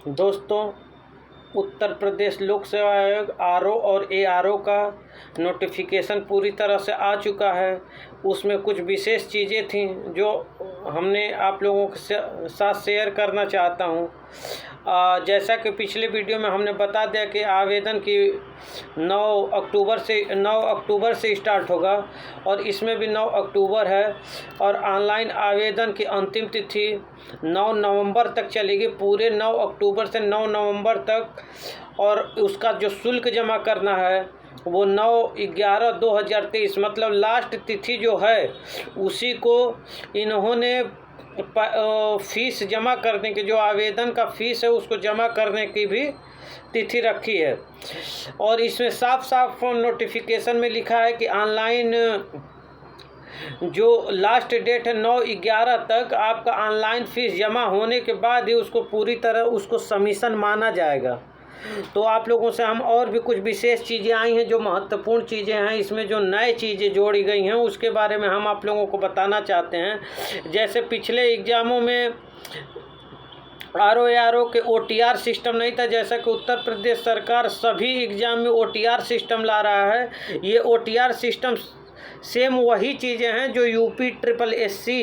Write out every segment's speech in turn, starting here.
दोस्तों, उत्तर प्रदेश लोक सेवा आयोग आरओ और एआरओ का नोटिफिकेशन पूरी तरह से आ चुका है। उसमें कुछ विशेष चीज़ें थीं जो हमने आप लोगों के साथ शेयर करना चाहता हूं। जैसा कि पिछले वीडियो में हमने बता दिया कि आवेदन की 9 अक्टूबर से स्टार्ट होगा और इसमें भी 9 अक्टूबर है और ऑनलाइन आवेदन की अंतिम तिथि 9 नवंबर तक चलेगी। पूरे 9 अक्टूबर से 9 नवंबर तक। और उसका जो शुल्क जमा करना है वो 9/11/2023 मतलब लास्ट तिथि जो है उसी को इन्होंने फीस जमा करने की, जो आवेदन का फीस है उसको जमा करने की भी तिथि रखी है। और इसमें साफ साफ नोटिफिकेशन में लिखा है कि ऑनलाइन जो लास्ट डेट है 9/11 तक आपका ऑनलाइन फीस जमा होने के बाद ही उसको पूरी तरह उसको सबमिशन माना जाएगा। तो आप लोगों से हम और भी कुछ विशेष चीज़ें आई हैं जो महत्वपूर्ण चीज़ें हैं, इसमें जो नए चीज़ें जोड़ी गई हैं उसके बारे में हम आप लोगों को बताना चाहते हैं। जैसे पिछले एग्ज़ामों में आरओ के ओटीआर सिस्टम नहीं था, जैसा कि उत्तर प्रदेश सरकार सभी एग्ज़ाम में ओटीआर सिस्टम ला रहा है। ये ओटीआर सिस्टम सेम वही चीज़ें हैं जो UPSSC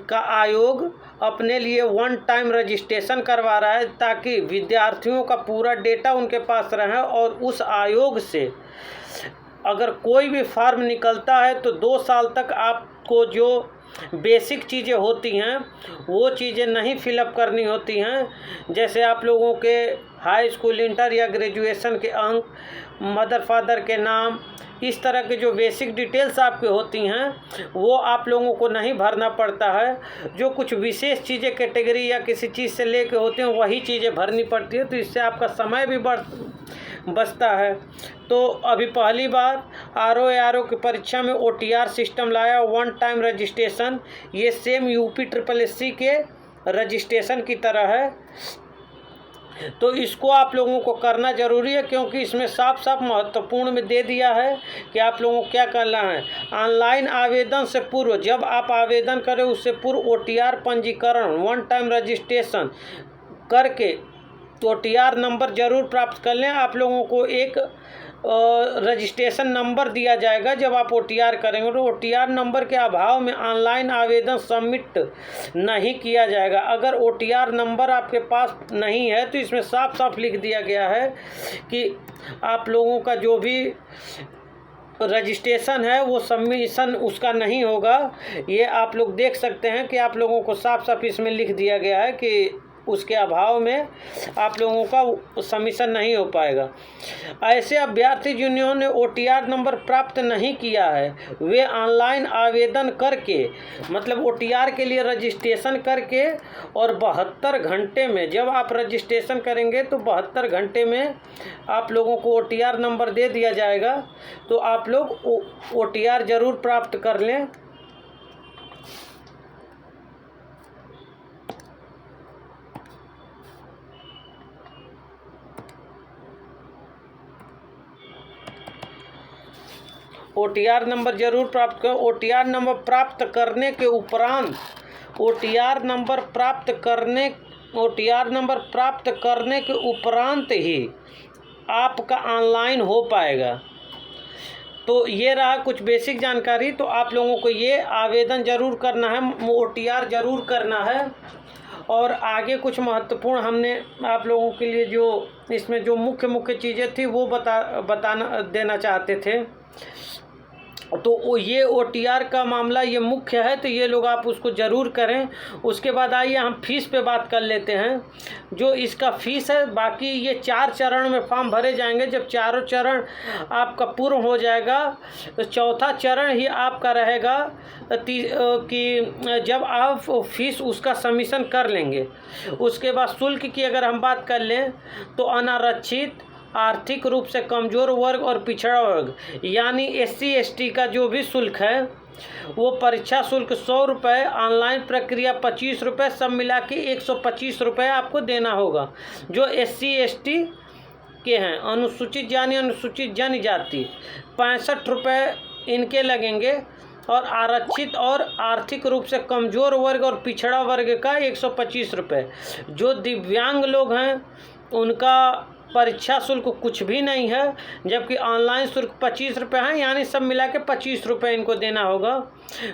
का आयोग अपने लिए वन टाइम रजिस्ट्रेशन करवा रहा है, ताकि विद्यार्थियों का पूरा डेटा उनके पास रहे और उस आयोग से अगर कोई भी फॉर्म निकलता है तो 2 साल तक आपको जो बेसिक चीज़ें होती हैं वो चीज़ें नहीं फिलअप करनी होती हैं। जैसे आप लोगों के हाई स्कूल, इंटर या ग्रेजुएशन के अंक, मदर फादर के नाम, इस तरह के जो बेसिक डिटेल्स आपके होती हैं वो आप लोगों को नहीं भरना पड़ता है। जो कुछ विशेष चीज़ें कैटेगरी या किसी चीज़ से लेके होती हैं वही चीज़ें भरनी पड़ती है, तो इससे आपका समय भी बचता है। तो अभी पहली बार आरओ की परीक्षा में ओटीआर सिस्टम लाया, वन टाइम रजिस्ट्रेशन। ये सेम UPSSC के रजिस्ट्रेशन की तरह है, तो इसको आप लोगों को करना ज़रूरी है, क्योंकि इसमें साफ साफ महत्वपूर्ण में दे दिया है कि आप लोगों को क्या करना है। ऑनलाइन आवेदन से पूर्व, जब आप आवेदन करें उससे पूर्व ओटीआर पंजीकरण, वन टाइम रजिस्ट्रेशन करके ओटीआर नंबर ज़रूर प्राप्त कर लें। आप लोगों को एक रजिस्ट्रेशन नंबर दिया जाएगा जब आप ओटीआर करेंगे, तो ओटीआर नंबर के अभाव में ऑनलाइन आवेदन सबमिट नहीं किया जाएगा। अगर ओटीआर नंबर आपके पास नहीं है तो इसमें साफ साफ लिख दिया गया है कि आप लोगों का जो भी रजिस्ट्रेशन है वो सबमिशन उसका नहीं होगा। ये आप लोग देख सकते हैं कि आप लोगों को साफ साफ इसमें लिख दिया गया है कि उसके अभाव में आप लोगों का सबमिशन नहीं हो पाएगा। ऐसे अभ्यर्थी जिन्होंने ओटीआर नंबर प्राप्त नहीं किया है वे ऑनलाइन आवेदन करके, मतलब ओटीआर के लिए रजिस्ट्रेशन करके, और 72 घंटे में, जब आप रजिस्ट्रेशन करेंगे तो 72 घंटे में आप लोगों को ओटीआर नंबर दे दिया जाएगा। तो आप लोग ओटीआर ज़रूर प्राप्त कर लें। ओटीआर नंबर ज़रूर प्राप्त करें। ओटीआर नंबर प्राप्त करने के उपरांत ही आपका ऑनलाइन हो पाएगा। तो ये रहा कुछ बेसिक जानकारी। तो आप लोगों को ये आवेदन ज़रूर करना है, ओटीआर ज़रूर करना है। और आगे कुछ महत्वपूर्ण हमने आप लोगों के लिए जो इसमें जो मुख्य चीज़ें थी वो बताना देना चाहते थे। तो ये ओटीआर का मामला ये मुख्य है, तो ये लोग आप उसको ज़रूर करें। उसके बाद आइए हम फीस पे बात कर लेते हैं। जो इसका फ़ीस है, बाकी ये 4 चरण में फॉर्म भरे जाएंगे। जब चारों चरण आपका पूर्ण हो जाएगा तो चौथा चरण ही आपका रहेगा कि जब आप फीस उसका सबमिशन कर लेंगे। उसके बाद शुल्क की अगर हम बात कर लें तो अनारक्षित, आर्थिक रूप से कमज़ोर वर्ग और पिछड़ा वर्ग यानी SC/ST का जो भी शुल्क है वो परीक्षा शुल्क 100 रुपये, ऑनलाइन प्रक्रिया 25 रुपये, सब मिला के 125 रुपये आपको देना होगा। जो SC/ST के हैं, अनुसूचित जनजाति 65 रुपये इनके लगेंगे। और आरक्षित और आर्थिक रूप से कमज़ोर वर्ग और पिछड़ा वर्ग का 125 रुपये। जो दिव्यांग लोग हैं उनका परीक्षा शुल्क कुछ भी नहीं है, जबकि ऑनलाइन शुल्क 25 रुपये है, यानी सब मिला के 25 रुपये इनको देना होगा।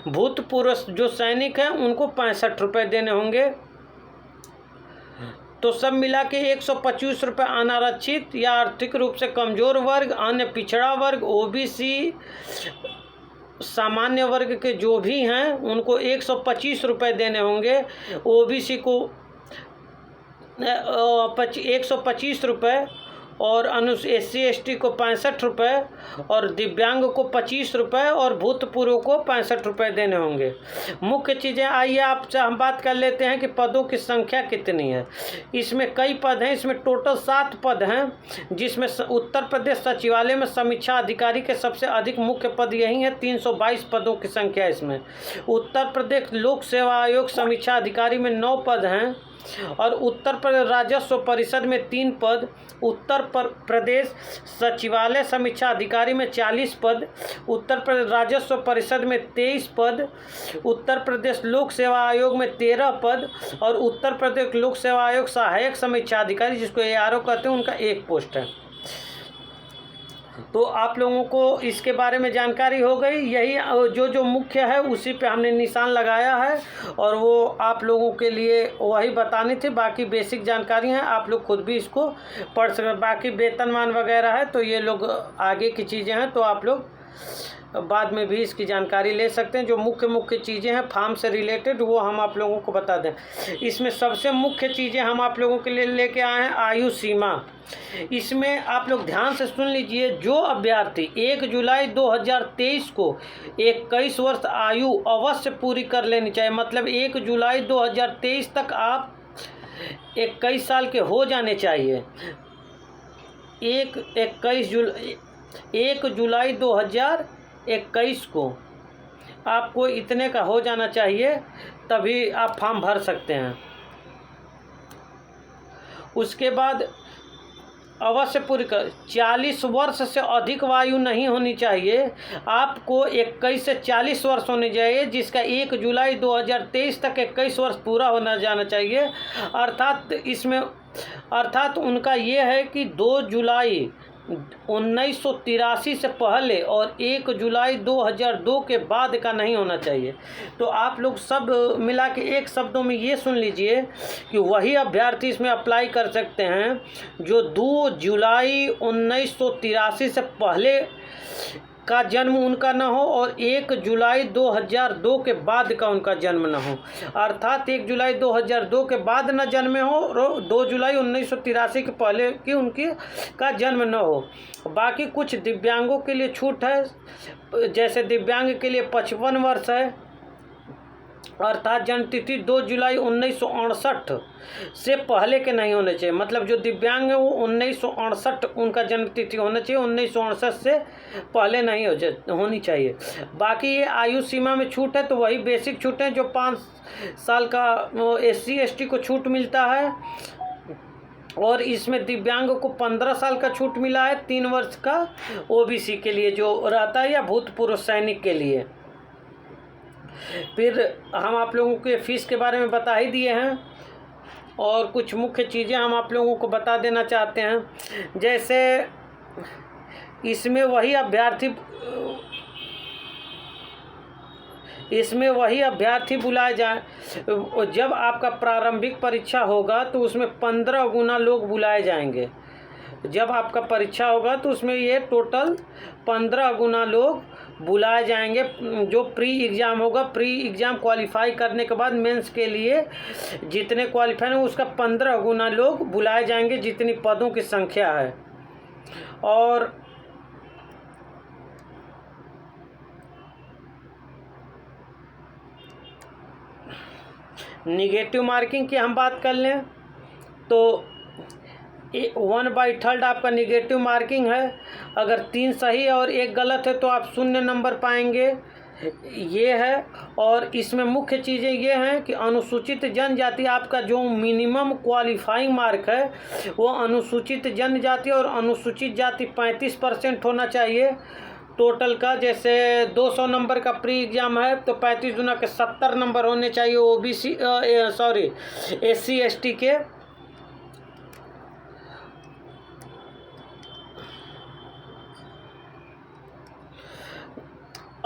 भूतपूर्व जो सैनिक हैं उनको 65 रुपये देने होंगे। तो सब मिला के 125 रुपये अनारक्षित या आर्थिक रूप से कमज़ोर वर्ग, अन्य पिछड़ा वर्ग, ओबीसी, सामान्य वर्ग के जो भी हैं उनको 125 रुपये देने होंगे। ओबीसी को 125 रुपये और SC ST को 65 रुपये और दिव्यांग को 25 रुपये और भूतपूर्व को 65 रुपये देने होंगे। मुख्य चीज़ें आइए आपसे हम बात कर लेते हैं कि पदों की संख्या कितनी है। इसमें कई पद हैं, इसमें टोटल 7 पद हैं, जिसमें उत्तर प्रदेश सचिवालय में समीक्षा अधिकारी के सबसे अधिक मुख्य पद यही हैं। 322 पदों की संख्या इसमें। उत्तर प्रदेश लोक सेवा आयोग समीक्षा अधिकारी में 9 पद हैं और उत्तर प्रदेश राजस्व परिषद में 3 पद, उत्तर प्रदेश सचिवालय समीक्षा अधिकारी में 40 पद, उत्तर प्रदेश राजस्व परिषद में 23 पद, उत्तर प्रदेश लोक सेवा आयोग में 13 पद और उत्तर प्रदेश लोक सेवा आयोग सहायक समीक्षा अधिकारी जिसको ARO कहते हैं उनका 1 पोस्ट है। तो आप लोगों को इसके बारे में जानकारी हो गई। यही जो मुख्य है उसी पे हमने निशान लगाया है और वो आप लोगों के लिए वही बतानी थी। बाकी बेसिक जानकारी हैं, आप लोग खुद भी इसको पढ़ सकते। बाकी वेतनमान वगैरह है तो ये लोग आगे की चीज़ें हैं, तो आप लोग बाद में भी इसकी जानकारी ले सकते हैं। जो मुख्य चीज़ें हैं फार्म से रिलेटेड वो हम आप लोगों को बता दें। इसमें सबसे मुख्य चीज़ें हम आप लोगों के लिए लेके आए हैं आयु सीमा। इसमें आप लोग ध्यान से सुन लीजिए, जो अभ्यर्थी 1 जुलाई 2023 को 21 वर्ष आयु अवश्य पूरी कर लेनी चाहिए। मतलब 1 जुलाई 2023 तक आप 21 साल के हो जाने चाहिए। 1 जुलाई 2021 को आपको इतने का हो जाना चाहिए, तभी आप फॉर्म भर सकते हैं। उसके बाद अवश्य पूरी कर 40 वर्ष से अधिक आयु नहीं होनी चाहिए। आपको 21 से 40 वर्ष होने चाहिए, जिसका 1 जुलाई 2023 तक 21 वर्ष पूरा होना जाना चाहिए। अर्थात उनका ये है कि 2 जुलाई 1983 से पहले और 1 जुलाई 2002 के बाद का नहीं होना चाहिए। तो आप लोग सब मिला के एक शब्दों में ये सुन लीजिए कि वही अभ्यर्थी इसमें अप्लाई कर सकते हैं जो 2 जुलाई 1983 से पहले का जन्म उनका न हो और 1 जुलाई 2002 के बाद का उनका जन्म न हो। अर्थात 1 जुलाई 2002 के बाद न जन्मे हो और 2 जुलाई 1983 के पहले की उनकी का जन्म न हो। बाकी कुछ दिव्यांगों के लिए छूट है, जैसे दिव्यांग के लिए 55 वर्ष है, अर्थात जन्म तिथि 2 जुलाई 1968 से पहले के नहीं होने चाहिए। मतलब जो दिव्यांग है वो 1968 उनका जन्म तिथि होना चाहिए, 1968 से पहले नहीं होनी चाहिए। बाकी ये आयु सीमा में छूट है तो वही बेसिक छूट है जो 5 साल का SC ST को छूट मिलता है और इसमें दिव्यांग को 15 साल का छूट मिला है, 3 वर्ष का OBC के लिए जो रहता है या भूतपूर्व सैनिक के लिए। फिर हम आप लोगों के फ़ीस के बारे में बता ही दिए हैं और कुछ मुख्य चीज़ें हम आप लोगों को बता देना चाहते हैं। जैसे इसमें वही अभ्यर्थी बुलाए जाए। जब आपका प्रारंभिक परीक्षा होगा तो उसमें 15 गुना लोग बुलाए जाएंगे। जब आपका परीक्षा होगा तो उसमें ये टोटल 15 गुना लोग बुलाए जाएंगे। जो प्री एग्ज़ाम होगा, प्री एग्ज़ाम क्वालिफाई करने के बाद मेंस के लिए जितने क्वालिफाई हैं उसका 15 गुना लोग बुलाए जाएंगे, जितनी पदों की संख्या है। और निगेटिव मार्किंग की हम बात कर लें तो 1/3 आपका निगेटिव मार्किंग है। अगर 3 सही और 1 गलत है तो आप 0 नंबर पाएंगे, ये है। और इसमें मुख्य चीज़ें ये हैं कि अनुसूचित जनजाति आपका जो मिनिमम क्वालिफाइंग मार्क है वो अनुसूचित जनजाति और अनुसूचित जाति 35% होना चाहिए टोटल का, जैसे 200 नंबर का प्री एग्ज़ाम है तो 35 गुना के 70 नंबर होने चाहिए ओबीसी सॉरी SC ST के।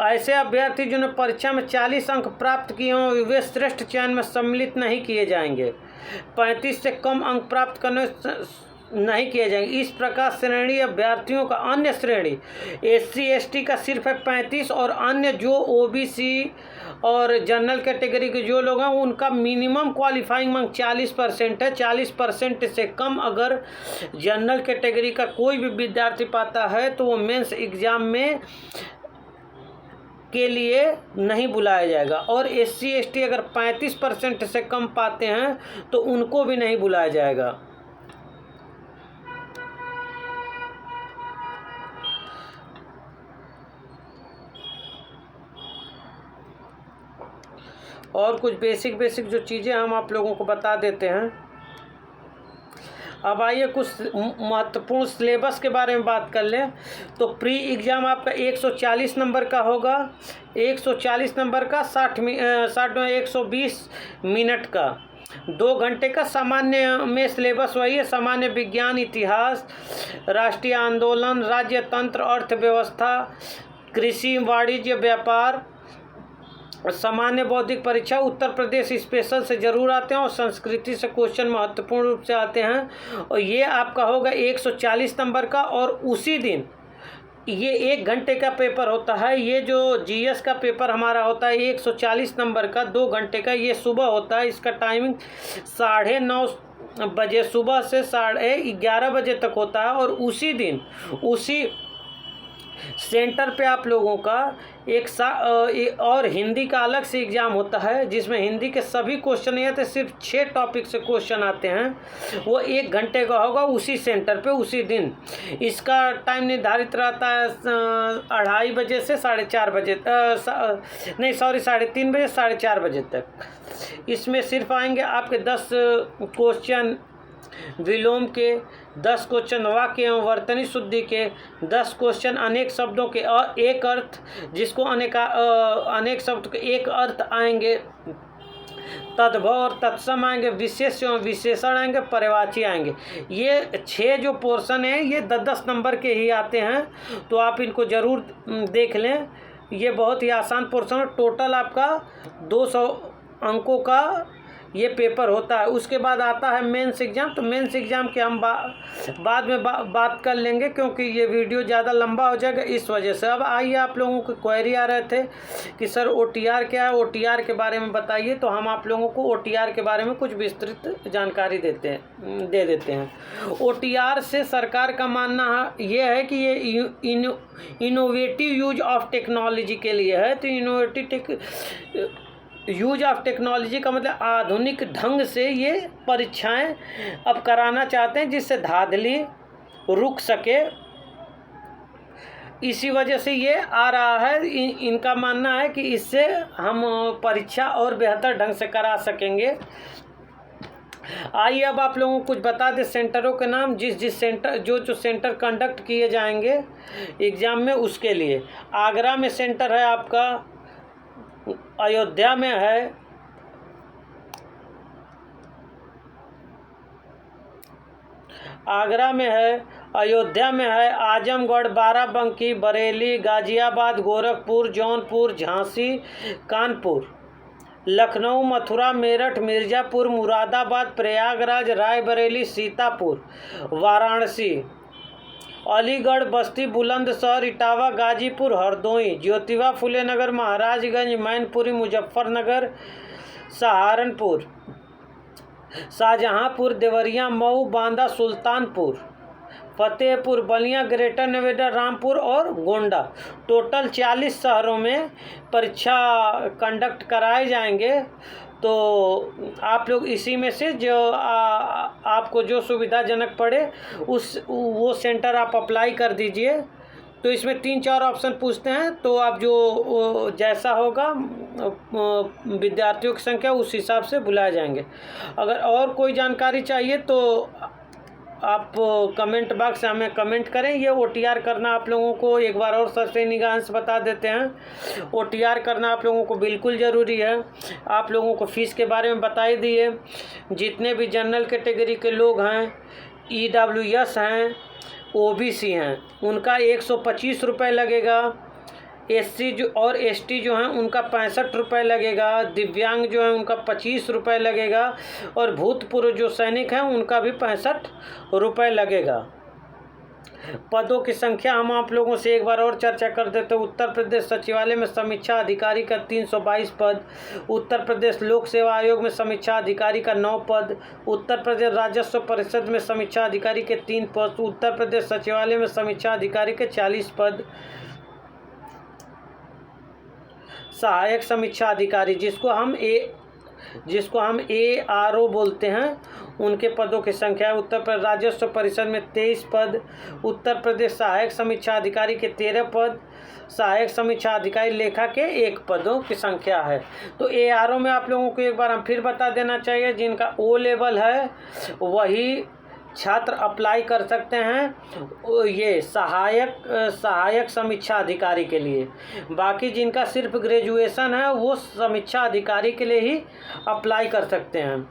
ऐसे अभ्यर्थी जिन्होंने परीक्षा में 40 अंक प्राप्त किए हों वे श्रेष्ठ चयन में सम्मिलित नहीं किए जाएंगे। 35 से कम अंक प्राप्त करने नहीं किए जाएंगे। इस प्रकार श्रेणी अभ्यर्थियों का अन्य श्रेणी SC ST का सिर्फ है 35 और अन्य जो OBC और जनरल कैटेगरी के जो लोग हैं उनका मिनिमम क्वालिफाइंग मार्क 40% है। 40% से कम अगर जनरल कैटेगरी का कोई भी विद्यार्थी पाता है तो वो मेंस एग्ज़ाम में के लिए नहीं बुलाया जाएगा, और SC ST अगर 35% से कम पाते हैं तो उनको भी नहीं बुलाया जाएगा। और कुछ बेसिक जो चीज़ें हम आप लोगों को बता देते हैं। अब आइए कुछ महत्वपूर्ण सिलेबस के बारे में बात कर लें। तो प्री एग्ज़ाम आपका 140 नंबर का होगा, 140 नंबर का 120 मिनट का, 2 घंटे का। सामान्य में सिलेबस वही है, सामान्य विज्ञान, इतिहास, राष्ट्रीय आंदोलन, राज्य तंत्र, अर्थव्यवस्था, कृषि, वाणिज्य, व्यापार, सामान्य बौद्धिक परीक्षा, उत्तर प्रदेश स्पेशल से जरूर आते हैं और संस्कृति से क्वेश्चन महत्वपूर्ण रूप से आते हैं। और ये आपका होगा 140 नंबर का, और उसी दिन ये 1 घंटे का पेपर होता है। ये जो GS का पेपर हमारा होता है 140 नंबर का 2 घंटे का, ये सुबह होता है। इसका टाइमिंग 9:30 बजे सुबह से 11:30 बजे तक होता है। और उसी दिन उसी सेंटर पे आप लोगों का और हिंदी का अलग से एग्ज़ाम होता है जिसमें हिंदी के सभी क्वेश्चन नहीं आते, सिर्फ 6 टॉपिक से क्वेश्चन आते हैं। वो 1 घंटे का होगा उसी सेंटर पे उसी दिन। इसका टाइम निर्धारित रहता है 2:30 बजे से 4:30 बजे, नहीं सॉरी 3:30 बजे 4:30 बजे तक। इसमें सिर्फ आएंगे आपके 10 क्वेश्चन विलोम के, 10 क्वेश्चन वाक्य एवं वर्तनी शुद्धि के, 10 क्वेश्चन अनेक शब्दों के और एक अर्थ, जिसको अनेक शब्द के एक अर्थ आएंगे, तद्भव और तत्सम आएंगे, विशेष एवं विशेषण आएंगे, पर्यायवाची आएंगे। ये 6 जो पोर्शन है ये 10-10 नंबर के ही आते हैं, तो आप इनको ज़रूर देख लें। ये बहुत ही आसान पोर्शन है। टोटल आपका 200 अंकों का ये पेपर होता है। उसके बाद आता है मेंस एग्ज़ाम। तो मेंस एग्ज़ाम के हम बाद में बात कर लेंगे, क्योंकि ये वीडियो ज़्यादा लंबा हो जाएगा इस वजह से। अब आइए, आप लोगों को क्वेरी आ रहे थे कि सर OTR क्या है, OTR के बारे में बताइए। तो हम आप लोगों को OTR के बारे में कुछ विस्तृत जानकारी दे देते हैं। OTR से सरकार का मानना ये है कि ये इनोवेटिव यूज ऑफ टेक्नोलॉजी के लिए है। तो इनोवेटिव यूज ऑफ टेक्नोलॉजी का मतलब आधुनिक ढंग से ये परीक्षाएं अब कराना चाहते हैं जिससे धांधली रुक सके। इसी वजह से ये आ रहा है। इनका मानना है कि इससे हम परीक्षा और बेहतर ढंग से करा सकेंगे। आइए अब आप लोगों को कुछ बता दें सेंटरों के नाम, जिस सेंटर जो सेंटर कंडक्ट किए जाएंगे एग्ज़ाम में उसके लिए। आगरा में सेंटर है आपका, अयोध्या में है, आगरा में है, अयोध्या में है, आजमगढ़, बाराबंकी, बरेली, गाजियाबाद, गोरखपुर, जौनपुर, झांसी, कानपुर, लखनऊ, मथुरा, मेरठ, मिर्ज़ापुर, मुरादाबाद, प्रयागराज, रायबरेली, सीतापुर, वाराणसी, अलीगढ़, बस्ती, बुलंदशहर, इटावा, गाजीपुर, हरदोई, ज्योतिबा फुले नगर, महाराजगंज, मैनपुरी, मुजफ्फरनगर, सहारनपुर, शाहजहांपुर, देवरिया, मऊ, बांदा, सुल्तानपुर, फतेहपुर, बलिया, ग्रेटर नोएडा, रामपुर और गोंडा। टोटल 40 शहरों में परीक्षा कंडक्ट कराए जाएंगे। तो आप लोग इसी में से जो आपको जो सुविधाजनक पड़े वो सेंटर आप अप्लाई कर दीजिए। तो इसमें 3-4 ऑप्शन पूछते हैं, तो आप जो जैसा होगा विद्यार्थियों की संख्या उस हिसाब से बुलाए जाएंगे। अगर और कोई जानकारी चाहिए तो आप कमेंट बॉक्स में हमें कमेंट करें। ये OTR करना आप लोगों को एक बार और सस्ते निगाह से बता देते हैं, OTR करना आप लोगों को बिल्कुल ज़रूरी है। आप लोगों को फ़ीस के बारे में बता ही दिए। जितने भी जनरल कैटेगरी के लोग हैं, EWS हैं, OBC हैं, उनका 125 रुपये लगेगा। SC जो और ST जो हैं उनका 65 रुपये लगेगा। दिव्यांग जो है उनका 25 रुपये लगेगा। और भूतपूर्व जो सैनिक हैं उनका भी 65 रुपये लगेगा। पदों की संख्या हम आप लोगों से एक बार और चर्चा कर देते हैं। उत्तर प्रदेश सचिवालय में समीक्षा अधिकारी का 322 पद, उत्तर प्रदेश लोक सेवा आयोग में समीक्षा अधिकारी का 9 पद, उत्तर प्रदेश राजस्व परिषद में समीक्षा अधिकारी के 3 पद, उत्तर प्रदेश सचिवालय में समीक्षा अधिकारी के 40 पद, सहायक समीक्षा अधिकारी जिसको हम ARO बोलते हैं, उनके पदों की संख्या है। उत्तर प्रदेश राजस्व परिषद में 23 पद, उत्तर प्रदेश सहायक समीक्षा अधिकारी के 13 पद, सहायक समीक्षा अधिकारी लेखा के 1 पदों की संख्या है। तो ARO में आप लोगों को एक बार हम फिर बता देना चाहिए, जिनका O लेवल है वही छात्र अप्लाई कर सकते हैं ये सहायक समीक्षा अधिकारी के लिए। बाकी जिनका सिर्फ ग्रेजुएशन है वो समीक्षा अधिकारी के लिए ही अप्लाई कर सकते हैं।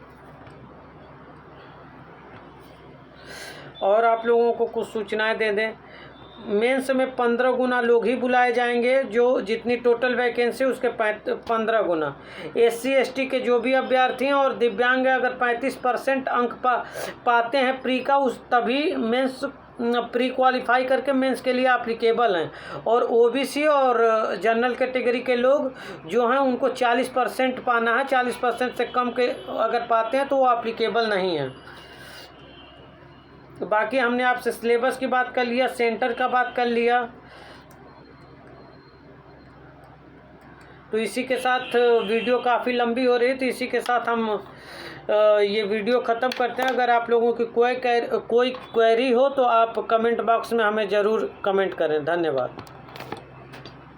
और आप लोगों को कुछ सूचनाएं दे दें, मेंस में 15 गुना लोग ही बुलाए जाएंगे, जो जितनी टोटल वैकेंसी उसके 15 गुना। SC ST के जो भी अभ्यर्थी हैं और दिव्यांग अगर 35% अंक पाते हैं प्री का, उस तभी मेंस प्री क्वालिफाई करके मेंस के लिए एप्लीकेबल हैं। और OBC और जनरल कैटेगरी के लोग जो हैं उनको 40% पाना है, 40% से कम के अगर पाते हैं तो वो एप्लीकेबल नहीं है। तो बाकी हमने आपसे सिलेबस की बात कर लिया, सेंटर का बात कर लिया। तो इसी के साथ वीडियो काफ़ी लंबी हो रही है, तो इसी के साथ हम ये वीडियो ख़त्म करते हैं। अगर आप लोगों की कोई क्वेरी हो तो आप कमेंट बॉक्स में हमें ज़रूर कमेंट करें। धन्यवाद।